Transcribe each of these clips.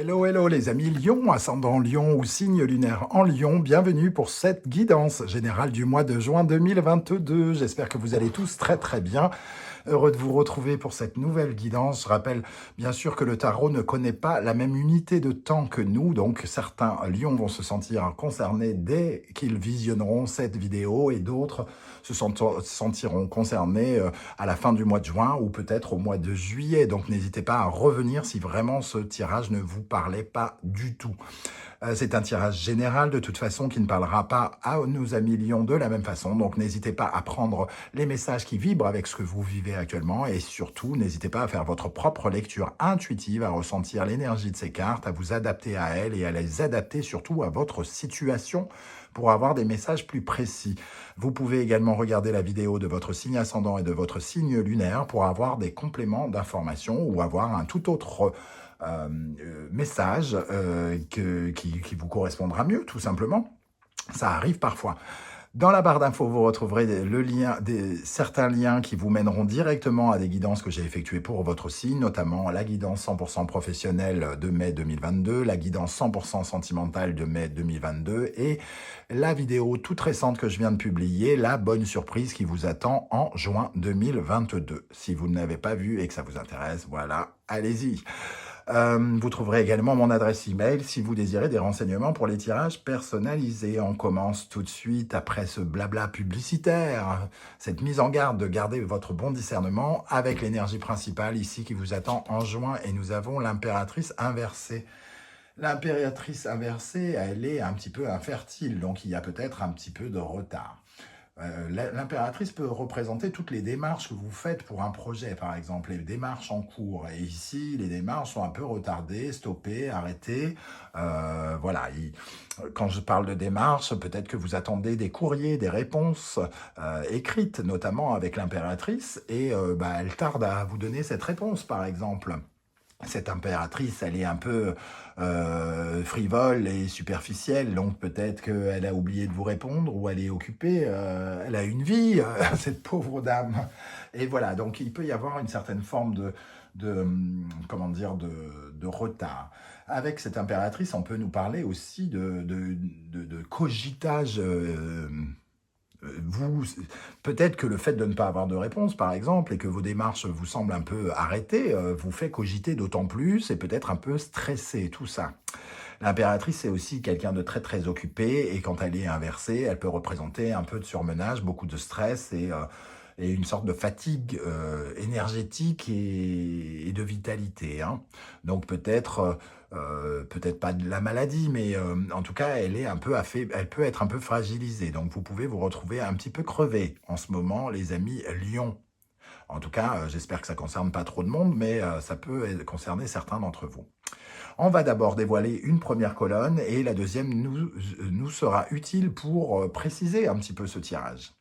Hello, hello les amis Lion, ascendant Lion ou signe lunaire en Lion, bienvenue pour cette guidance générale du mois de juin 2022. J'espère que vous allez tous très très bien. Heureux de vous retrouver pour cette nouvelle guidance. Je rappelle bien sûr que le tarot ne connaît pas la même unité de temps que nous, donc certains lions vont se sentir concernés dès qu'ils visionneront cette vidéo et d'autres se sentiront concernés à la fin du mois de juin ou peut-être au mois de juillet. Donc n'hésitez pas à revenir si vraiment ce tirage ne vous parlait pas du tout. C'est un tirage général de toute façon qui ne parlera pas à nos amis lions de la même façon. Donc n'hésitez pas à prendre les messages qui vibrent avec ce que vous vivez actuellement et surtout n'hésitez pas à faire votre propre lecture intuitive, à ressentir l'énergie de ces cartes, à vous adapter à elles et à les adapter surtout à votre situation pour avoir des messages plus précis. Vous pouvez également regarder la vidéo de votre signe ascendant et de votre signe lunaire pour avoir des compléments d'informations ou avoir un tout autre message qui vous correspondra mieux, tout simplement. Ça arrive parfois. Dans la barre d'infos, vous retrouverez certains liens qui vous mèneront directement à des guidances que j'ai effectuées pour votre signe, notamment la guidance 100% professionnelle de mai 2022, la guidance 100% sentimentale de mai 2022 et la vidéo toute récente que je viens de publier, la bonne surprise qui vous attend en juin 2022. Si vous ne l'avez pas vu et que ça vous intéresse, voilà, allez-y. Vous trouverez également mon adresse email si vous désirez des renseignements pour les tirages personnalisés. On commence tout de suite après ce blabla publicitaire, cette mise en garde de garder votre bon discernement avec l'énergie principale ici qui vous attend en juin et nous avons l'impératrice inversée. L'impératrice inversée, elle est un petit peu infertile, donc il y a peut-être un petit peu de retard. L'impératrice peut représenter toutes les démarches que vous faites pour un projet, par exemple, les démarches en cours. Et ici, les démarches sont un peu retardées, stoppées, arrêtées. Voilà. Quand je parle de démarches, peut-être que vous attendez des courriers, des réponses écrites, notamment avec l'impératrice, et elle tarde à vous donner cette réponse, par exemple. Cette impératrice, elle est un peu frivole et superficielle, donc peut-être qu'elle a oublié de vous répondre ou elle est occupée, elle a une vie, cette pauvre dame. Et voilà, donc il peut y avoir une certaine forme comment dire, de retard. Avec cette impératrice, on peut nous parler aussi de cogitage. Peut-être que le fait de ne pas avoir de réponse, par exemple, et que vos démarches vous semblent un peu arrêtées, vous fait cogiter d'autant plus et peut-être un peu stresser, tout ça. L'impératrice, c'est aussi quelqu'un de très très occupé et quand elle est inversée, elle peut représenter un peu de surmenage, beaucoup de stress et une sorte de fatigue énergétique et de vitalité. Hein. Donc peut-être pas de la maladie, mais en tout cas, elle peut être un peu fragilisée. Donc vous pouvez vous retrouver un petit peu crevé en ce moment, les amis Lion. En tout cas, j'espère que ça ne concerne pas trop de monde, mais ça peut concerner certains d'entre vous. On va d'abord dévoiler une première colonne et la deuxième nous sera utile pour préciser un petit peu ce tirage.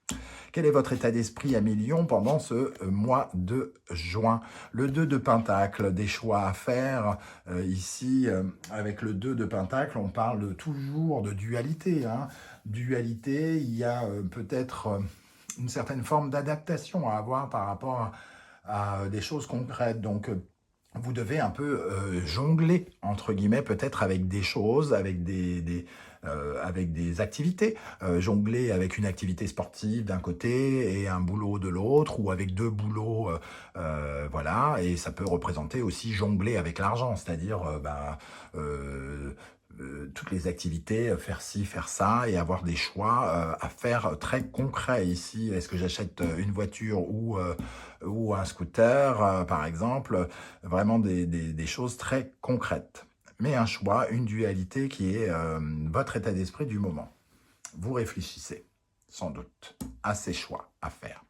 Quel est votre état d'esprit, amis Lion, pendant ce mois de juin? Le 2 de Pentacle, des choix à faire. Ici, avec le 2 de Pentacle, on parle toujours de dualité. Hein. Dualité, il y a peut-être une certaine forme d'adaptation à avoir par rapport à des choses concrètes. Donc, vous devez un peu jongler, entre guillemets, peut-être avec des choses, avec des activités. Jongler avec une activité sportive d'un côté et un boulot de l'autre, ou avec deux boulots, voilà. Et ça peut représenter aussi jongler avec l'argent, c'est-à-dire toutes les activités, faire ci, faire ça, et avoir des choix à faire très concrets ici. Est-ce que j'achète une voiture ou un scooter, par exemple? Vraiment des choses très concrètes. Mais un choix, une dualité qui est votre état d'esprit du moment. Vous réfléchissez, sans doute, à ces choix à faire.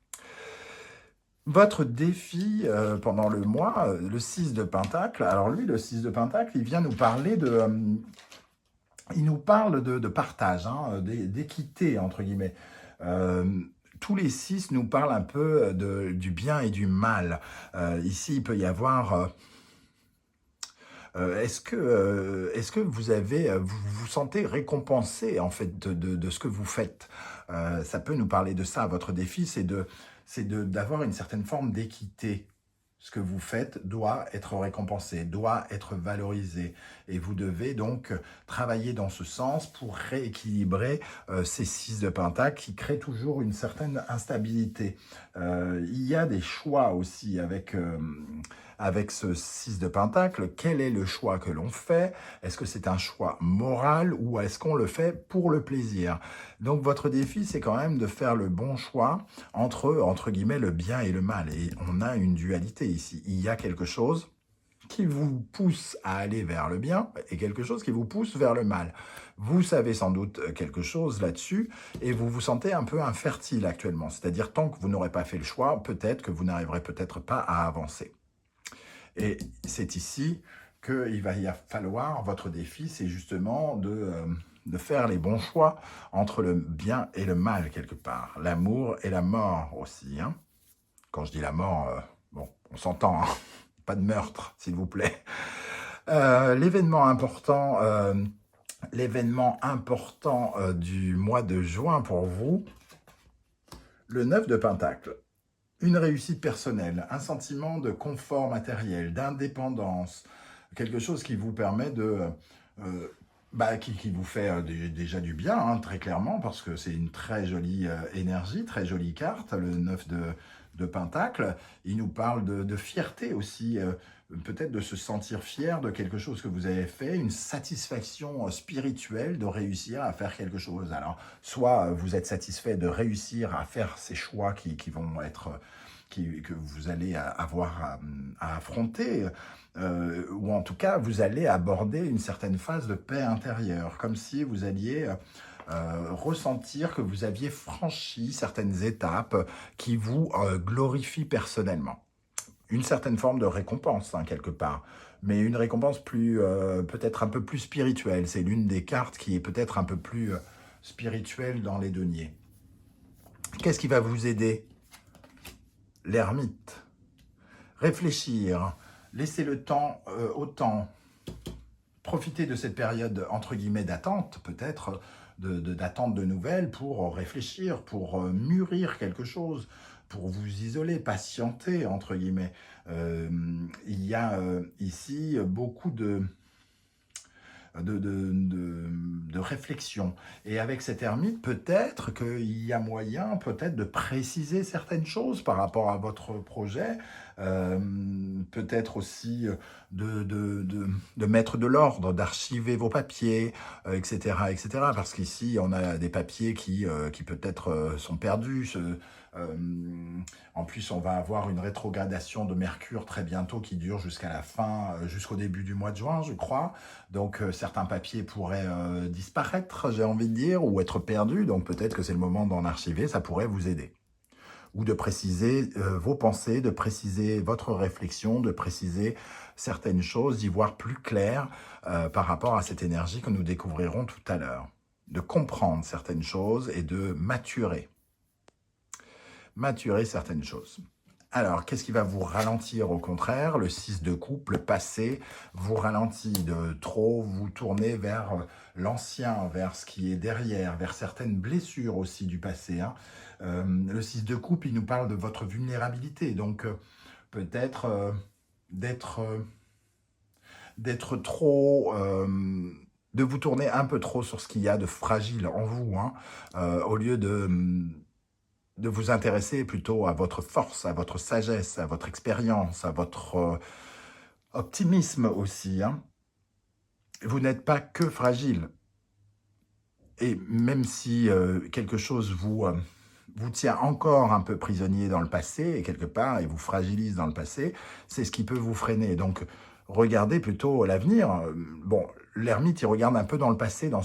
Votre défi pendant le mois, le 6 de Pentacle, alors lui, le 6 de Pentacle, il vient nous parler il nous parle de partage, hein, d'équité, entre guillemets. Tous les 6 nous parlent un peu du bien et du mal. Ici, il peut y avoir... est-ce que vous vous sentez récompensé en fait de ce que vous faites? Ça peut nous parler de ça. Votre défi, c'est d'avoir une certaine forme d'équité Ce que vous faites doit être récompensé, doit être valorisé. Et vous devez donc travailler dans ce sens pour rééquilibrer ces 6 de Pentacle qui créent toujours une certaine instabilité. Il y a des choix aussi avec ce 6 de Pentacle. Quel est le choix que l'on fait? Est-ce que c'est un choix moral ou est-ce qu'on le fait pour le plaisir? Donc votre défi, c'est quand même de faire le bon choix entre guillemets, le bien et le mal. Et on a une dualité ici. Il y a quelque chose qui vous pousse à aller vers le bien et quelque chose qui vous pousse vers le mal. Vous savez sans doute quelque chose là-dessus et vous vous sentez un peu infertile actuellement. C'est-à-dire, tant que vous n'aurez pas fait le choix, peut-être que vous n'arriverez peut-être pas à avancer. Et c'est ici qu'il va y falloir, votre défi, c'est justement de faire les bons choix entre le bien et le mal, quelque part. L'amour et la mort aussi. Hein. Quand je dis la mort, bon, on s'entend, hein. Pas de meurtre, s'il vous plaît. L'événement important, du mois de juin pour vous, le 9 de Pentacle. Une réussite personnelle, un sentiment de confort matériel, d'indépendance, quelque chose qui vous permet qui vous fait déjà du bien, hein, très clairement, parce que c'est une très jolie énergie, très jolie carte, le 9 de Pentacle. Il nous parle de fierté aussi, peut-être de se sentir fier de quelque chose que vous avez fait, une satisfaction spirituelle de réussir à faire quelque chose. Alors, soit vous êtes satisfait de réussir à faire ces choix qui vont être... que vous allez avoir à affronter, ou en tout cas, vous allez aborder une certaine phase de paix intérieure, comme si vous alliez ressentir que vous aviez franchi certaines étapes qui vous glorifient personnellement. Une certaine forme de récompense, hein, quelque part, mais une récompense peut-être un peu plus spirituelle. C'est l'une des cartes qui est peut-être un peu plus spirituelle dans les deniers. Qu'est-ce qui va vous aider? L'ermite. Réfléchir, laisser le temps au temps, profiter de cette période, entre guillemets, d'attente, peut-être, d'attente de nouvelles pour réfléchir, pour mûrir quelque chose, pour vous isoler, patienter, entre guillemets. Il y a ici beaucoup de réflexion. Et avec cet ermite, peut-être qu'il y a moyen peut-être de préciser certaines choses par rapport à votre projet, peut-être aussi de mettre de l'ordre, d'archiver vos papiers, etc., etc. Parce qu'ici, on a des papiers qui peut-être sont perdus. En plus, on va avoir une rétrogradation de Mercure très bientôt qui dure jusqu'à la fin, jusqu'au début du mois de juin, je crois. Donc, certains papiers pourraient disparaître, j'ai envie de dire, ou être perdus. Donc, peut-être que c'est le moment d'en archiver, ça pourrait vous aider. Ou de préciser vos pensées, de préciser votre réflexion, de préciser certaines choses, d'y voir plus clair par rapport à cette énergie que nous découvrirons tout à l'heure. De comprendre certaines choses et de maturer certaines choses. Alors, qu'est-ce qui va vous ralentir au contraire? Le 6 de coupe, le passé, vous ralentit de trop, vous tournez vers l'ancien, vers ce qui est derrière, vers certaines blessures aussi du passé. Hein. Le 6 de coupe, il nous parle de votre vulnérabilité, donc peut-être d'être trop... de vous tourner un peu trop sur ce qu'il y a de fragile en vous, hein, au lieu de vous intéresser plutôt à votre force, à votre sagesse, à votre expérience, à votre optimisme aussi. Hein. Vous n'êtes pas que fragile. Et même si quelque chose vous tient encore un peu prisonnier dans le passé, et quelque part, et vous fragilise dans le passé, c'est ce qui peut vous freiner. Donc, regardez plutôt l'avenir. Bon, l'ermite, il regarde un peu dans le passé, dans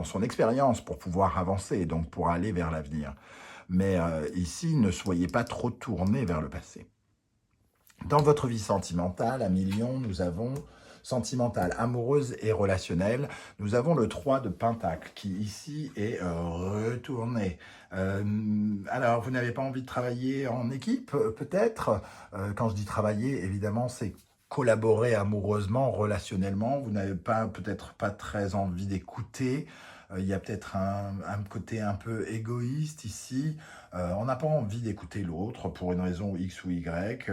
son expérience pour pouvoir avancer, donc pour aller vers l'avenir. Mais ici, ne soyez pas trop tourné vers le passé. Dans votre vie sentimentale, à Million, nous avons sentimentale, amoureuse et relationnelle. Nous avons le 3 de Pentacle qui ici est retourné. Alors, vous n'avez pas envie de travailler en équipe, peut-être. Quand je dis travailler, évidemment, c'est collaborer amoureusement, relationnellement. Vous n'avez pas peut-être pas très envie d'écouter. Il y a peut-être un côté un peu égoïste ici. On n'a pas envie d'écouter l'autre pour une raison X ou Y.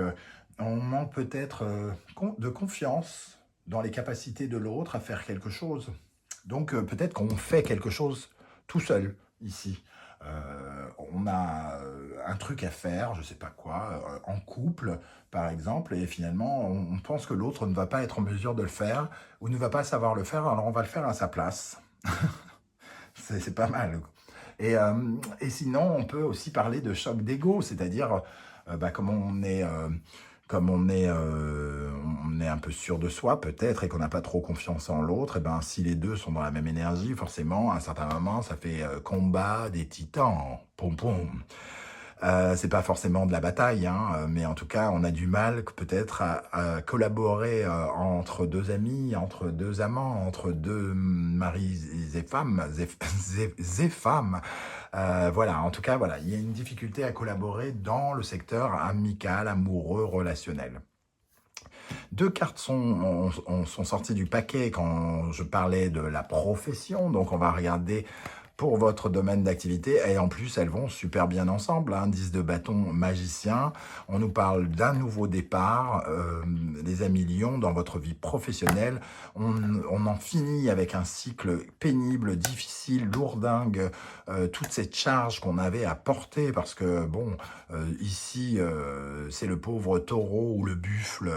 On manque peut-être de confiance dans les capacités de l'autre à faire quelque chose. Donc peut-être qu'on fait quelque chose tout seul ici. On a un truc à faire, je sais pas quoi, en couple par exemple, et finalement on pense que l'autre ne va pas être en mesure de le faire ou ne va pas savoir le faire, alors on va le faire à sa place. C'est pas mal. Et sinon, on peut aussi parler de choc d'ego, c'est-à-dire comme on est un peu sûr de soi peut-être et qu'on n'a pas trop confiance en l'autre, et ben si les deux sont dans la même énergie, forcément, à un certain moment, ça fait combat des titans, pom pom. C'est pas forcément de la bataille, hein, mais en tout cas, on a du mal peut-être à collaborer entre deux amis, entre deux amants, entre deux maris et femmes, et femmes. Voilà, en tout cas, voilà, il y a une difficulté à collaborer dans le secteur amical, amoureux, relationnel. Deux cartes sont sorties du paquet quand je parlais de la profession, donc on va regarder pour votre domaine d'activité, et en plus elles vont super bien ensemble, hein. 10 de bâton magicien, on nous parle d'un nouveau départ, les amis lions, dans votre vie professionnelle, on en finit avec un cycle pénible, difficile, lourdingue, toute cette charge qu'on avait à porter, parce que bon, ici c'est le pauvre taureau ou le buffle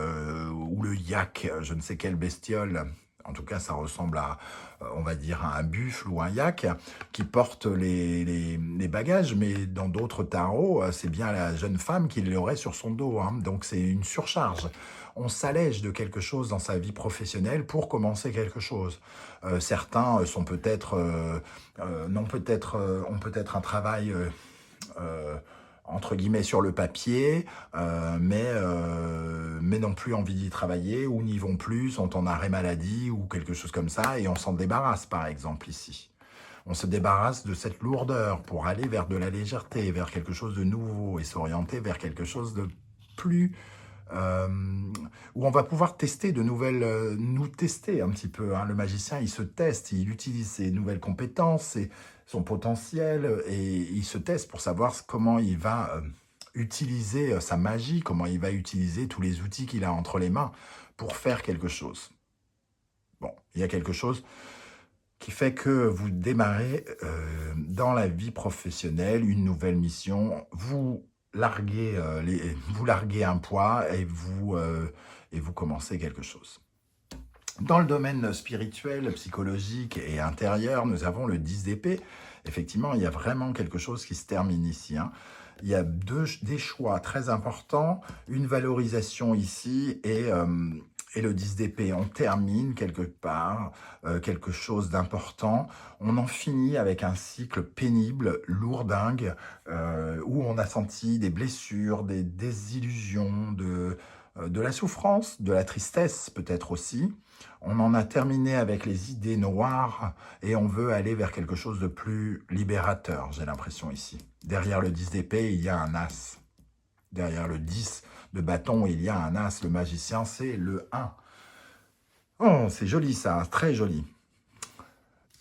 ou le yak, je ne sais quelle bestiole, en tout cas ça ressemble à, on va dire, un buffle ou un yak, qui porte les bagages, mais dans d'autres tarots, c'est bien la jeune femme qui l'aurait sur son dos, hein. Donc c'est une surcharge. On s'allège de quelque chose dans sa vie professionnelle pour commencer quelque chose. Certains sont peut-être, ont peut-être un travail entre guillemets sur le papier, mais n'ont plus envie d'y travailler, ou n'y vont plus, sont en arrêt maladie ou quelque chose comme ça, et on s'en débarrasse par exemple ici. On se débarrasse de cette lourdeur pour aller vers de la légèreté, vers quelque chose de nouveau, et s'orienter vers quelque chose de plus... euh, où on va pouvoir tester de nouvelles... nous tester un petit peu, hein. Le magicien, il se teste, il utilise ses nouvelles compétences, son potentiel, et il se teste pour savoir comment il va utiliser sa magie, comment il va utiliser tous les outils qu'il a entre les mains pour faire quelque chose. Bon, il y a quelque chose qui fait que vous démarrez dans la vie professionnelle une nouvelle mission, vous larguez, vous larguez un poids et vous commencez quelque chose. Dans le domaine spirituel, psychologique et intérieur, nous avons le 10 d'épée. Effectivement, il y a vraiment quelque chose qui se termine ici, hein. Il y a des choix très importants, une valorisation ici et le 10 d'épée. On termine quelque part quelque chose d'important. On en finit avec un cycle pénible, lourdingue, où on a senti des blessures, des désillusions, de la souffrance, de la tristesse peut-être aussi. On en a terminé avec les idées noires et on veut aller vers quelque chose de plus libérateur, j'ai l'impression ici. Derrière le 10 d'épée, il y a un as. Derrière le 10 de bâton, il y a un as. Le magicien, c'est le 1. Oh, c'est joli ça, très joli.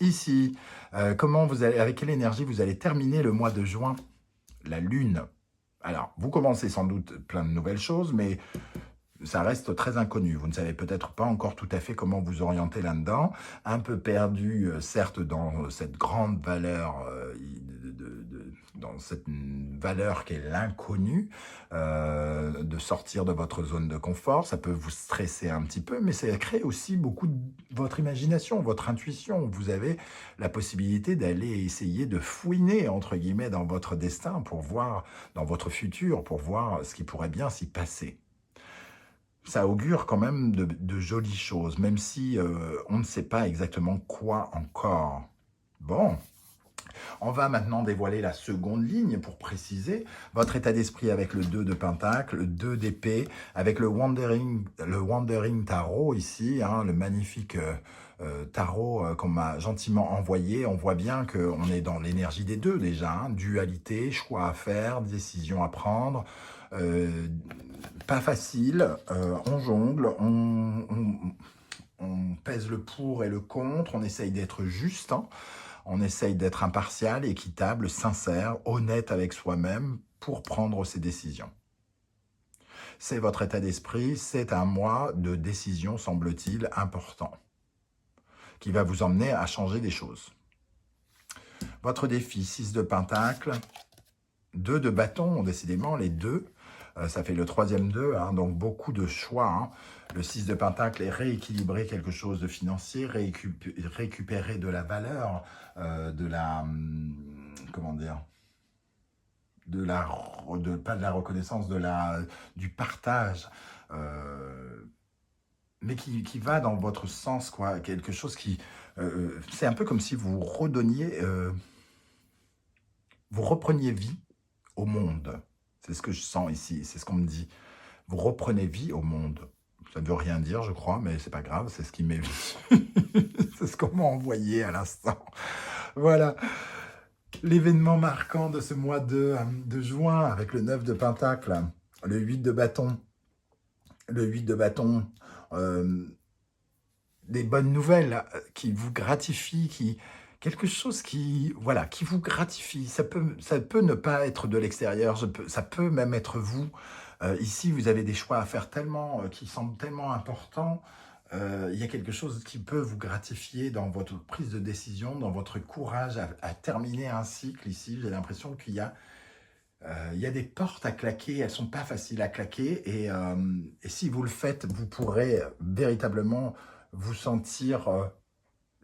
Ici, avec quelle énergie vous allez terminer le mois de juin? La lune. Alors, vous commencez sans doute plein de nouvelles choses, mais ça reste très inconnu. Vous ne savez peut-être pas encore tout à fait comment vous orienter là-dedans. Un peu perdu, certes, dans cette grande valeur, dans cette valeur qu'est l'inconnu, de sortir de votre zone de confort. Ça peut vous stresser un petit peu, mais ça crée aussi beaucoup de votre imagination, votre intuition. Vous avez la possibilité d'aller essayer de fouiner, entre guillemets, dans votre destin pour voir, dans votre futur, pour voir ce qui pourrait bien s'y passer. Ça augure quand même de jolies choses, même si on ne sait pas exactement quoi encore. Bon, on va maintenant dévoiler la seconde ligne pour préciser votre état d'esprit avec le 2 de Pentacle, le 2 d'épée, avec le Wandering Tarot ici, hein, le magnifique tarot qu'on m'a gentiment envoyé. On voit bien qu'on est dans l'énergie des deux déjà, hein, dualité, choix à faire, décision à prendre. Pas facile, on jongle, on pèse le pour et le contre, on essaye d'être juste, hein. On essaye d'être impartial, équitable, sincère, honnête avec soi-même pour prendre ses décisions. C'est votre état d'esprit, c'est un mois de décision, semble-t-il, important, qui va vous emmener à changer des choses. Votre défi, 6 de Pentacle, 2 de bâton, décidément, les deux, ça fait le 3e 2, hein, donc beaucoup de choix. Hein. Le 6 de Pentacle est rééquilibrer quelque chose de financier, récupérer de la valeur, de la... comment dire, pas de la reconnaissance, du partage, mais qui va dans votre sens, quoi. Quelque chose qui... c'est un peu comme si vous redonniez... vous repreniez vie au monde. C'est ce que je sens ici, c'est ce qu'on me dit. Vous reprenez vie au monde. Ça ne veut rien dire, je crois, mais c'est pas grave, c'est ce qui m'est venu. C'est ce qu'on m'a envoyé à l'instant. Voilà. L'événement marquant de ce mois de juin, avec le 9 de Pentacle, le 8 de bâton, des bonnes nouvelles qui vous gratifient, quelque chose qui vous gratifie. Ça peut ne pas être de l'extérieur, ça peut même être vous. Ici, vous avez des choix à faire qui semblent tellement importants. Il y a quelque chose qui peut vous gratifier dans votre prise de décision, dans votre courage à terminer un cycle. Ici, j'ai l'impression qu'il y a des portes à claquer, elles ne sont pas faciles à claquer, et si vous le faites, vous pourrez véritablement vous sentir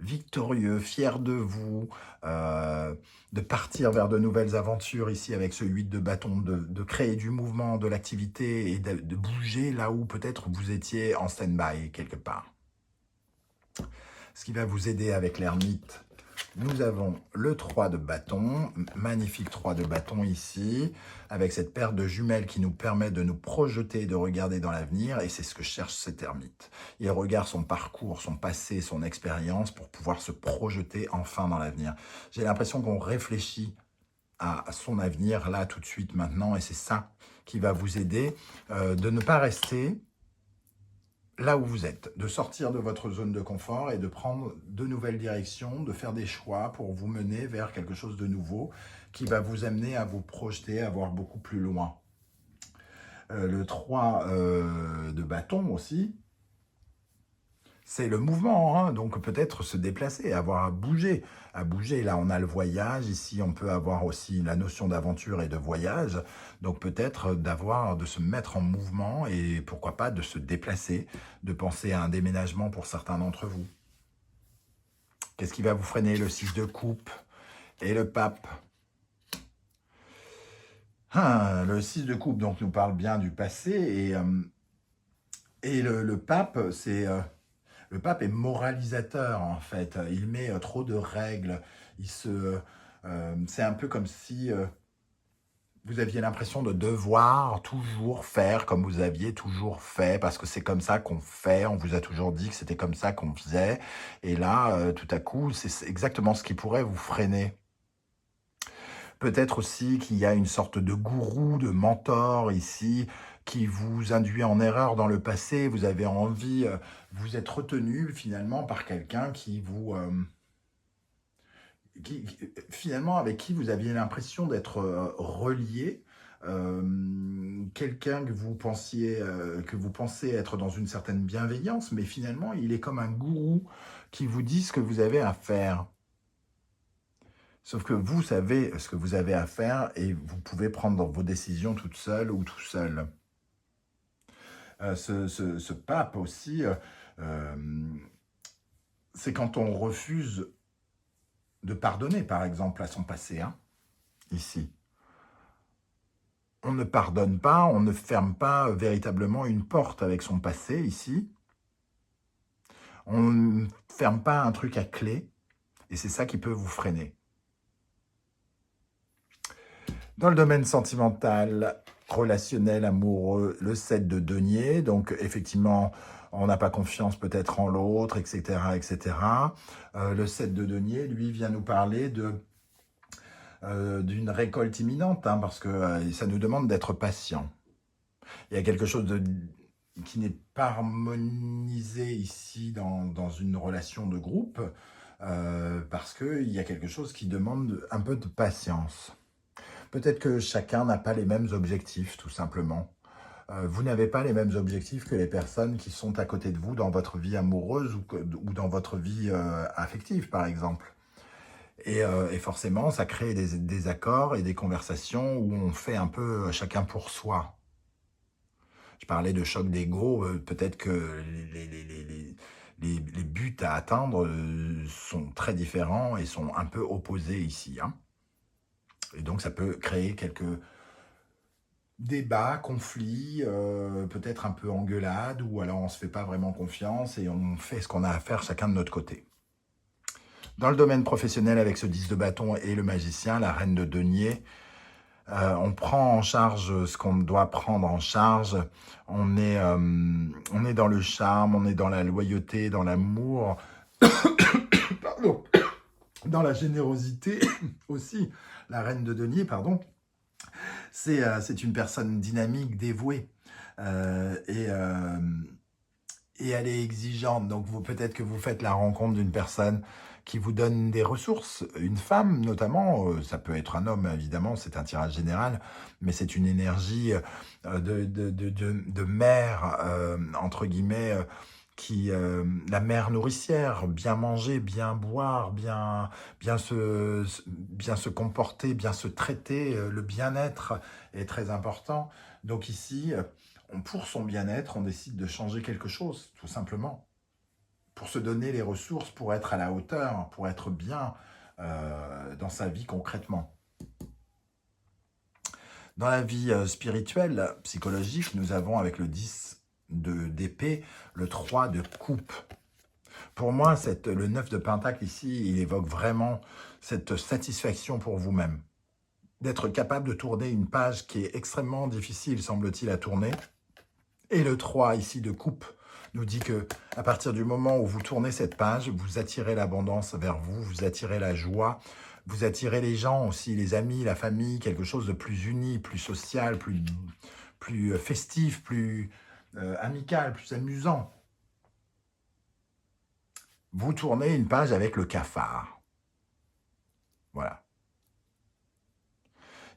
victorieux, fier de vous, de partir vers de nouvelles aventures ici avec ce 8 de bâton, de créer du mouvement, de l'activité et de bouger là où peut-être vous étiez en stand-by quelque part. Ce qui va vous aider avec l'ermite, nous avons le 3 de bâton, magnifique 3 de bâton ici, avec cette paire de jumelles qui nous permet de nous projeter, de regarder dans l'avenir, et c'est ce que cherche cet ermite. Il regarde son parcours, son passé, son expérience pour pouvoir se projeter enfin dans l'avenir. J'ai l'impression qu'on réfléchit à son avenir là, tout de suite, maintenant, et c'est ça qui va vous aider, de ne pas rester là où vous êtes, de sortir de votre zone de confort et de prendre de nouvelles directions, de faire des choix pour vous mener vers quelque chose de nouveau qui va vous amener à vous projeter, à voir beaucoup plus loin. Le 3 de bâton aussi, c'est le mouvement, hein, donc peut-être se déplacer, avoir à bouger. Là, on a le voyage, ici, on peut avoir aussi la notion d'aventure et de voyage, donc peut-être de se mettre en mouvement et pourquoi pas de se déplacer, de penser à un déménagement pour certains d'entre vous. Qu'est-ce qui va vous freiner? Le 6 de coupe et le pape. Le 6 de coupe donc, nous parle bien du passé, et le pape, c'est... Le pape est moralisateur, en fait. Il met trop de règles. C'est un peu comme si vous aviez l'impression de devoir toujours faire comme vous aviez toujours fait, parce que c'est comme ça qu'on fait. On vous a toujours dit que c'était comme ça qu'on faisait. Et là, tout à coup, c'est exactement ce qui pourrait vous freiner. Peut-être aussi qu'il y a une sorte de gourou, de mentor ici, qui vous induit en erreur dans le passé. Vous avez envie, vous êtes retenu finalement par quelqu'un finalement avec qui vous aviez l'impression d'être relié. Quelqu'un que vous pensez être dans une certaine bienveillance, mais finalement il est comme un gourou qui vous dit ce que vous avez à faire. Sauf que vous savez ce que vous avez à faire et vous pouvez prendre vos décisions toute seule ou tout seul. Ce pape aussi, c'est quand on refuse de pardonner, par exemple, à son passé, hein, ici. On ne pardonne pas, on ne ferme pas véritablement une porte avec son passé, ici. On ne ferme pas un truc à clé, et c'est ça qui peut vous freiner. Dans le domaine sentimental, relationnel, amoureux, le 7 de denier, donc effectivement, on n'a pas confiance peut-être en l'autre, etc., etc. Le 7 de denier, lui, vient nous parler d'une récolte imminente, hein, parce que ça nous demande d'être patient. Il y a quelque chose qui n'est pas harmonisé ici dans une relation de groupe, parce qu'il y a quelque chose qui demande un peu de patience. Peut-être que chacun n'a pas les mêmes objectifs, tout simplement. Vous n'avez pas les mêmes objectifs que les personnes qui sont à côté de vous dans votre vie amoureuse ou dans votre vie affective, par exemple. Et forcément, ça crée des accords et des conversations où on fait un peu chacun pour soi. Je parlais de choc d'ego, peut-être que les buts à atteindre sont très différents et sont un peu opposés ici, hein. Et donc, ça peut créer quelques débats, conflits, peut-être un peu engueulades, ou alors on ne se fait pas vraiment confiance et on fait ce qu'on a à faire chacun de notre côté. Dans le domaine professionnel, avec ce 10 de bâton et le magicien, la reine de denier, on prend en charge ce qu'on doit prendre en charge. On est dans le charme, on est dans la loyauté, dans l'amour, pardon, dans la générosité aussi. La reine de denier, pardon, c'est une personne dynamique, dévouée. Et elle est exigeante. Donc peut-être que vous faites la rencontre d'une personne qui vous donne des ressources, une femme notamment, ça peut être un homme évidemment, c'est un tirage général, mais c'est une énergie de mère, entre guillemets, la mère nourricière, bien manger, bien boire, bien se comporter, bien se traiter, le bien-être est très important. Donc ici, pour son bien-être, on décide de changer quelque chose, tout simplement, pour se donner les ressources, pour être à la hauteur, pour être bien dans sa vie concrètement. Dans la vie spirituelle, psychologique, nous avons avec le 10 d'épée, le 3 de coupe. Pour moi, le 9 de pentacle ici, il évoque vraiment cette satisfaction pour vous-même. D'être capable de tourner une page qui est extrêmement difficile, semble-t-il, à tourner. Et le 3 ici de coupe nous dit que à partir du moment où vous tournez cette page, vous attirez l'abondance vers vous, vous attirez la joie, vous attirez les gens aussi, les amis, la famille, quelque chose de plus uni, plus social, plus festif, plus amical, plus amusant. Vous tournez une page avec le cafard. Voilà.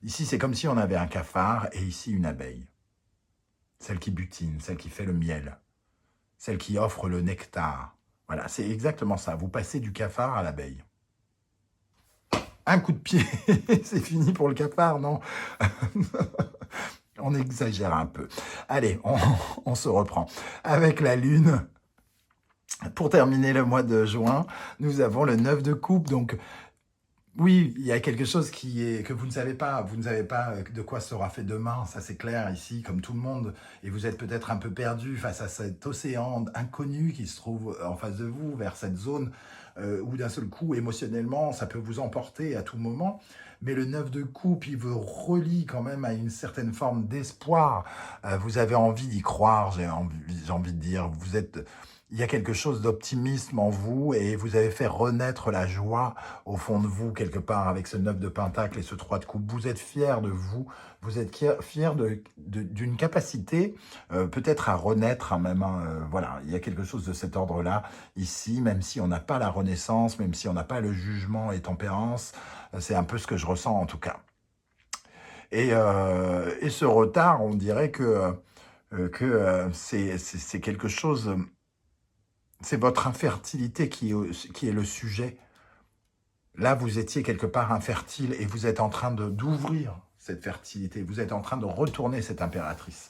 Ici, c'est comme si on avait un cafard et ici une abeille. Celle qui butine, celle qui fait le miel, celle qui offre le nectar. Voilà, c'est exactement ça. Vous passez du cafard à l'abeille. Un coup de pied, c'est fini pour le cafard, non? On exagère un peu. Allez, on se reprend. Avec la lune, pour terminer le mois de juin, nous avons le 9 de coupe. Donc, oui, il y a quelque chose que vous ne savez pas. Vous ne savez pas de quoi sera fait demain. Ça, c'est clair ici, comme tout le monde. Et vous êtes peut-être un peu perdu face à cet océan inconnu qui se trouve en face de vous, vers cette zone où d'un seul coup, émotionnellement, ça peut vous emporter à tout moment. Mais le 9 de coupe, il vous relie quand même à une certaine forme d'espoir. Vous avez envie d'y croire, j'ai envie de dire. Il y a quelque chose d'optimisme en vous et vous avez fait renaître la joie au fond de vous, quelque part, avec ce 9 de pentacle et ce 3 de coupe. Vous êtes fiers de vous êtes fiers d'une capacité peut-être à renaître, hein, même. Voilà, il y a quelque chose de cet ordre-là ici, même si on n'a pas la renaissance, même si on n'a pas le jugement et tempérance. C'est un peu ce que je ressens en tout cas. Et ce retard, on dirait que c'est quelque chose... C'est votre infertilité qui est le sujet. Là, vous étiez quelque part infertile et vous êtes en train d'ouvrir cette fertilité. Vous êtes en train de retourner cette impératrice.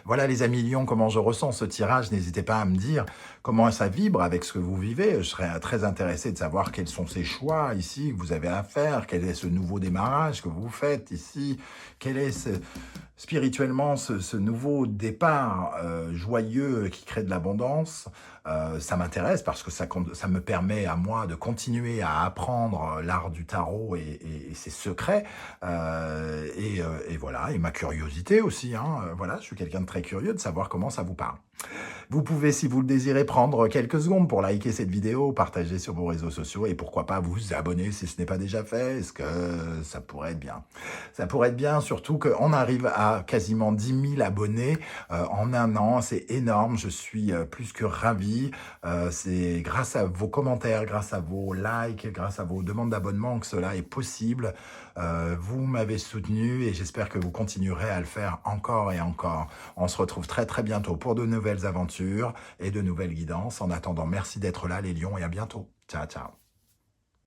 Voilà les amis Lions, comment je ressens ce tirage. N'hésitez pas à me dire comment ça vibre avec ce que vous vivez. Je serais très intéressé de savoir quels sont ces choix ici que vous avez à faire. Quel est ce nouveau démarrage que vous faites ici. Quel est spirituellement ce nouveau départ joyeux qui crée de l'abondance. Ça m'intéresse parce que ça me permet à moi de continuer à apprendre l'art du tarot et ses secrets. Et voilà, et ma curiosité aussi. Hein. Voilà, je suis quelqu'un de très curieux de savoir comment ça vous parle. Vous pouvez, si vous le désirez, prendre quelques secondes pour liker cette vidéo, partager sur vos réseaux sociaux et pourquoi pas vous abonner si ce n'est pas déjà fait. Est-ce que ça pourrait être bien? Ça pourrait être bien, surtout qu'on arrive à quasiment 10 000 abonnés en un an. C'est énorme. Je suis plus que ravi. C'est grâce à vos commentaires, grâce à vos likes, grâce à vos demandes d'abonnement que cela est possible. Vous m'avez soutenu et j'espère que vous continuerez à le faire encore et encore. On se retrouve très très bientôt pour de nouvelles aventures et de nouvelles guidances. En attendant, merci d'être là les lions et à bientôt. Ciao, ciao.